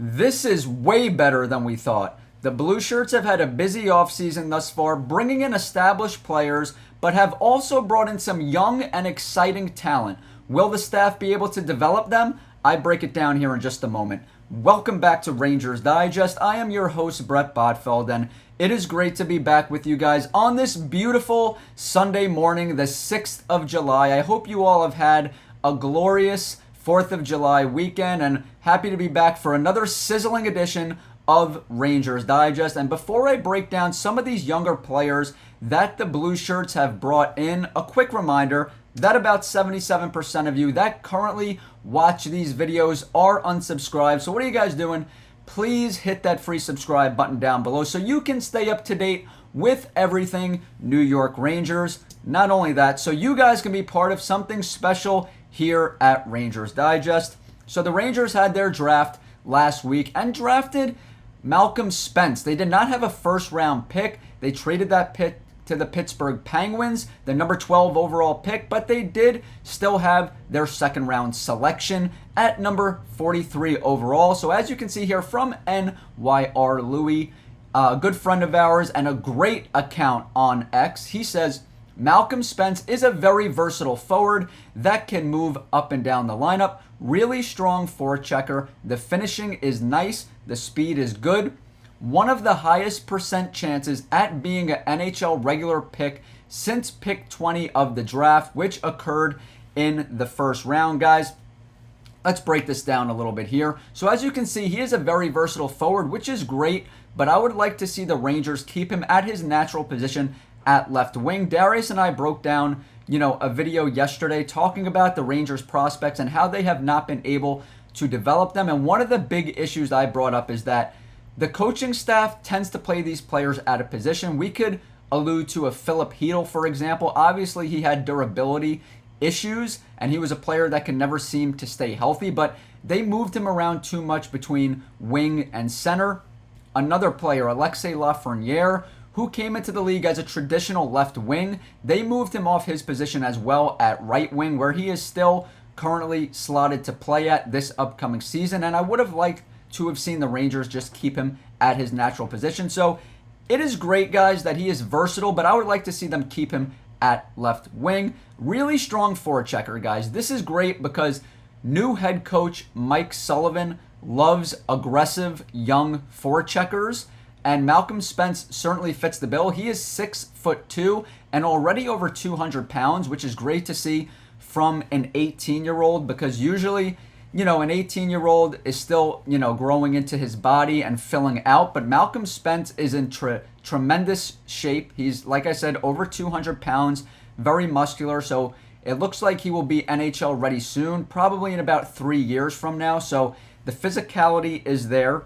This is way better than we thought. The Blueshirts have had a busy offseason thus far, bringing in established players, but have also brought in some young and exciting talent. Will the staff be able to develop them? I break it down here in just a moment. Welcome back to Rangers Digest. I am your host, Bret Botfeld, and it is great to be back with you guys on this beautiful Sunday morning, the 6th of July. I hope you all have had a glorious 4th of July weekend, and happy to be back for another sizzling edition of Rangers Digest. And before I break down some of these younger players that the Blueshirts have brought in, a quick reminder that about 77% of you that currently watch these videos are unsubscribed. So what are you guys doing? Please hit that free subscribe button down below so you can stay up to date with everything New York Rangers. Not only that, so you guys can be part of something special here at Rangers Digest. So the Rangers had their draft last week and drafted Malcolm Spence. They did not have a first round pick. They traded that pick to the Pittsburgh Penguins, the number 12 overall pick, but they did still have their second round selection at number 43 overall. So as you can see here from NYR Louis, a good friend of ours and a great account on X, he says, Malcolm Spence is a very versatile forward that can move up and down the lineup. Really strong forechecker. The finishing is nice. The speed is good. One of the highest percent chances at being an NHL regular pick since pick 20 of the draft, which occurred in the first round, guys. Let's break this down a little bit here. So as you can see, he is a very versatile forward, which is great, but I would like to see the Rangers keep him at his natural position at left wing. Darius and I broke down, a video yesterday talking about the Rangers prospects and how they have not been able to develop them. And one of the big issues I brought up is that the coaching staff tends to play these players out of position. We could allude to a Philip Hedl, for example. Obviously, he had durability issues, and he was a player that can never seem to stay healthy, but they moved him around too much between wing and center. Another player, Alexis Lafreniere, who came into the league as a traditional left wing, they moved him off his position as well at right wing, where he is still currently slotted to play at this upcoming season, and I would have liked to have seen the Rangers just keep him at his natural position. So it is great, guys, that he is versatile, but I would like to see them keep him at left wing. Really strong forechecker, guys. This is great because new head coach Mike Sullivan loves aggressive young forecheckers, and Malcolm Spence certainly fits the bill. He is 6'2" and already over 200 pounds, which is great to see from an 18-year-old because usually an 18-year-old is still, growing into his body and filling out. But Malcolm Spence is in tremendous shape. He's, like I said, over 200 pounds, very muscular. So it looks like he will be NHL ready soon, probably in about 3 years from now. So the physicality is there.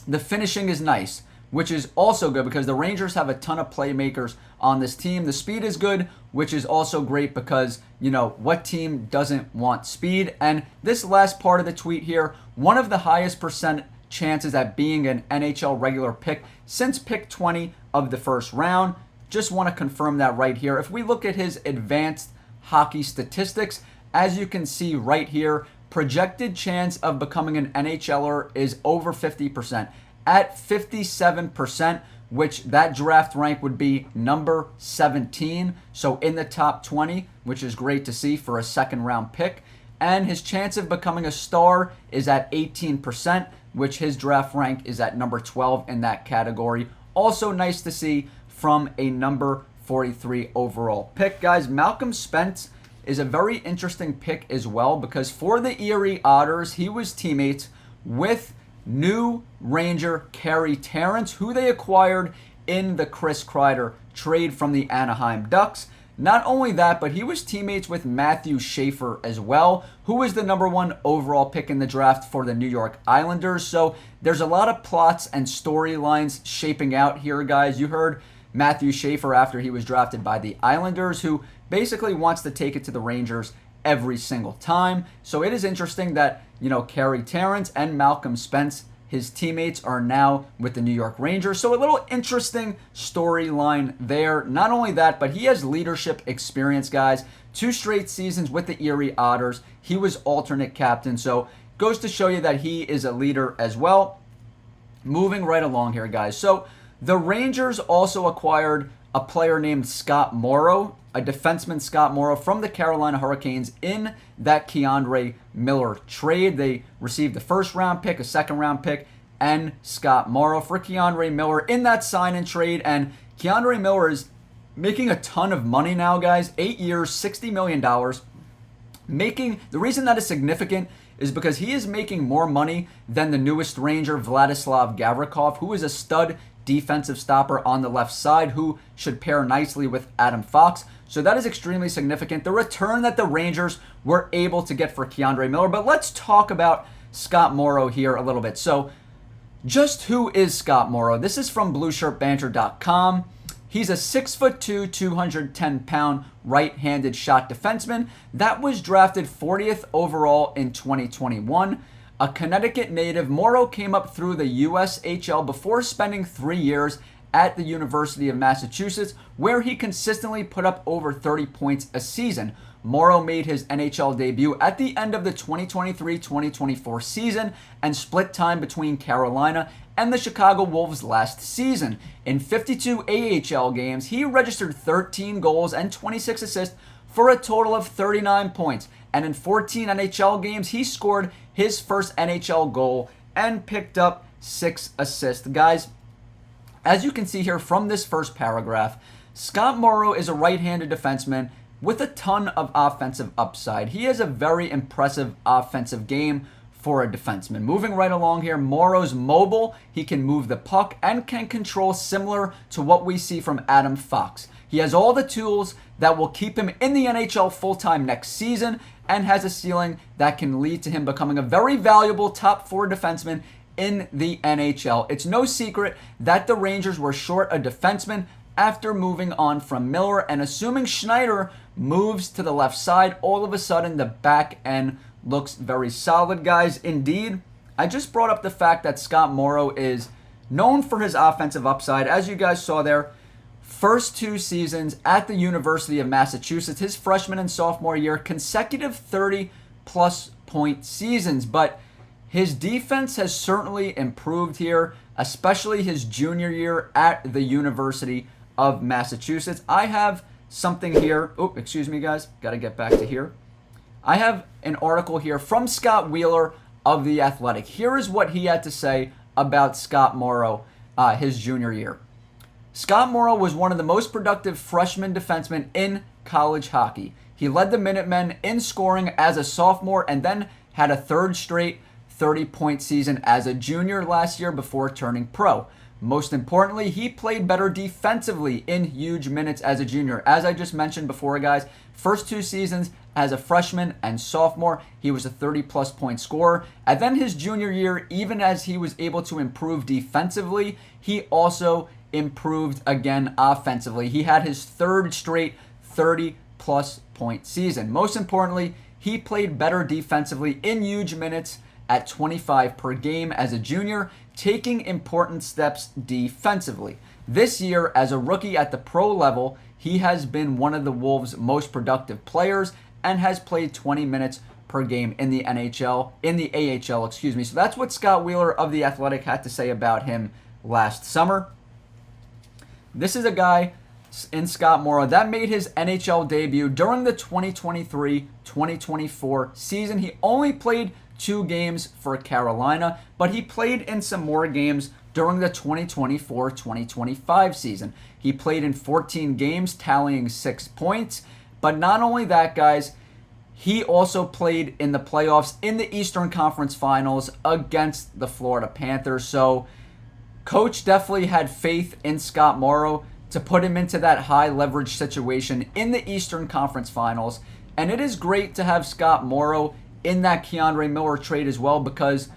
The finishing is nice, which is also good because the Rangers have a ton of playmakers on this team. The speed is good, which is also great because, what team doesn't want speed? And this last part of the tweet here, one of the highest percent chances at being an NHL regular pick since pick 20 of the first round. Just want to confirm that right here. If we look at his advanced hockey statistics, as you can see right here, projected chance of becoming an NHLer is over 50%. At 57%, which that draft rank would be number 17. So in the top 20, which is great to see for a second round pick. And his chance of becoming a star is at 18%, which his draft rank is at number 12 in that category. Also nice to see from a number 43 overall pick. Guys, Malcolm Spence is a very interesting pick as well because for the Erie Otters, he was teammates with new Ranger Carey Terrence, who they acquired in the Chris Kreider trade from the Anaheim Ducks. Not only that, but he was teammates with Matthew Schaefer as well, who was the number 1 overall pick in the draft for the New York Islanders. So there's a lot of plots and storylines shaping out here, guys. You heard Matthew Schaefer after he was drafted by the Islanders, who basically wants to take it to the Rangers every single time. So it is interesting that, Carey Terrence and Malcolm Spence, his teammates, are now with the New York Rangers. So a little interesting storyline there. Not only that, but he has leadership experience, guys. 2 straight seasons with the Erie Otters. He was alternate captain. So goes to show you that he is a leader as well. Moving right along here, guys. So the Rangers also acquired a player named Scott Morrow, a defenseman, Scott Morrow, from the Carolina Hurricanes in that K'Andre Miller trade. They received a first-round pick, a second-round pick, and Scott Morrow for K'Andre Miller in that sign-and trade. And K'Andre Miller is making a ton of money now, guys. 8 years, $60 million. The reason that is significant is because he is making more money than the newest Ranger, Vladislav Gavrikov, who is a stud defensive stopper on the left side who should pair nicely with Adam Fox. So that is extremely significant. The return that the Rangers were able to get for K'Andre Miller. But let's talk about Scott Morrow here a little bit. So just who is Scott Morrow? This is from BlueShirtBanter.com. He's a 6'2", 210-pound right-handed shot defenseman that was drafted 40th overall in 2021. A Connecticut native, Morrow came up through the USHL before spending 3 years at the University of Massachusetts, where he consistently put up over 30 points a season. Morrow made his NHL debut at the end of the 2023-2024 season and split time between Carolina and the Chicago Wolves last season. In 52 AHL games, he registered 13 goals and 26 assists for a total of 39 points. And in 14 NHL games, he scored his first NHL goal and picked up 6 assists. Guys, as you can see here from this first paragraph, Scott Morrow is a right-handed defenseman with a ton of offensive upside. He has a very impressive offensive game for a defenseman. Moving right along here, Morrow's mobile. He can move the puck and can control similar to what we see from Adam Fox. He has all the tools that will keep him in the NHL full-time next season and has a ceiling that can lead to him becoming a very valuable top 4 defenseman in the NHL. It's no secret that the Rangers were short a defenseman after moving on from Miller, and assuming Schneider moves to the left side, all of a sudden the back end looks very solid, guys. Indeed, I just brought up the fact that Scott Morrow is known for his offensive upside. As you guys saw there, first 2 seasons at the University of Massachusetts, his freshman and sophomore year, consecutive 30-plus point seasons. But his defense has certainly improved here, especially his junior year at the University of Massachusetts. I have something here. Oh, excuse me, guys. Got to get back to here. I have an article here from Scott Wheeler of The Athletic. Here is what he had to say about Scott Morrow his junior year. Scott Morrow was one of the most productive freshman defensemen in college hockey. He led the Minutemen in scoring as a sophomore and then had a third straight 30-point season as a junior last year before turning pro. Most importantly, he played better defensively in huge minutes as a junior. As I just mentioned before, guys, first 2 seasons as a freshman and sophomore, he was a 30-plus point scorer. And then his junior year, even as he was able to improve defensively, he also improved again offensively. He had his third straight 30-plus point season. Most importantly, he played better defensively in huge minutes at 25 per game as a junior, taking important steps defensively. This year, as a rookie at the pro level, he has been one of the Wolves' most productive players and has played 20 minutes per game in the AHL. So that's what Scott Wheeler of The Athletic had to say about him last summer. This is a guy in Scott Morrow that made his NHL debut during the 2023-2024 season. He only played 2 games for Carolina, but he played in some more games during the 2024-2025 season. He played in 14 games, tallying 6 points. But not only that, guys, he also played in the playoffs in the Eastern Conference Finals against the Florida Panthers. So Coach definitely had faith in Scott Morrow to put him into that high leverage situation in the Eastern Conference Finals. And it is great to have Scott Morrow in that K'Andre Miller trade as well, because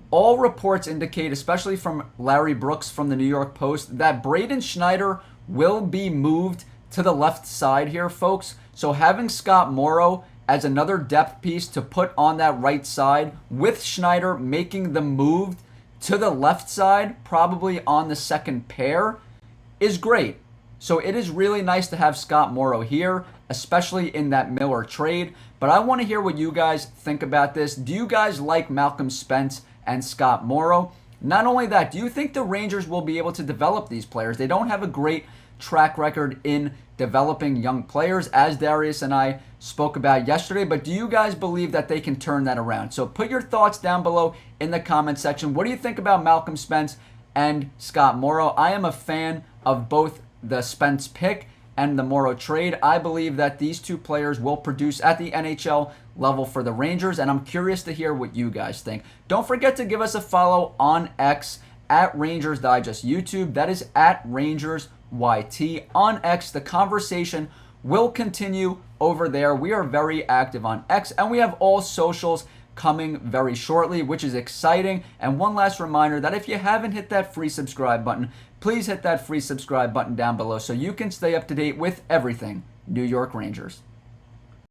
all reports indicate, especially from Larry Brooks from the New York Post, that Braden Schneider will be moved to the left side here, folks. So having Scott Morrow as another depth piece to put on that right side, with Schneider making the move to the left side, probably on the second pair, is great. So it is really nice to have Scott Morrow here, especially in that Miller trade. But But I want to hear what you guys think about this. Do you guys like Malcolm Spence and Scott Morrow? Not only that, do you think the Rangers will be able to develop these players? They don't have a great track record in developing young players, as Darius and I spoke about yesterday, but do you guys believe that they can turn that around? So put your thoughts down below in the comment section. What do you think about Malcolm Spence and Scott Morrow? I am a fan of both the Spence pick and the Morrow trade. I believe that these two players will produce at the NHL level for the Rangers, and I'm curious to hear what you guys think. Don't forget to give us a follow on X at Rangers Digest YouTube. That is at Rangers YT on X. The conversation will continue over there. We are very active on X, and we have all socials coming very shortly, which is exciting. And one last reminder that if you haven't hit that free subscribe button, please hit that free subscribe button down below so you can stay up to date with everything New York Rangers.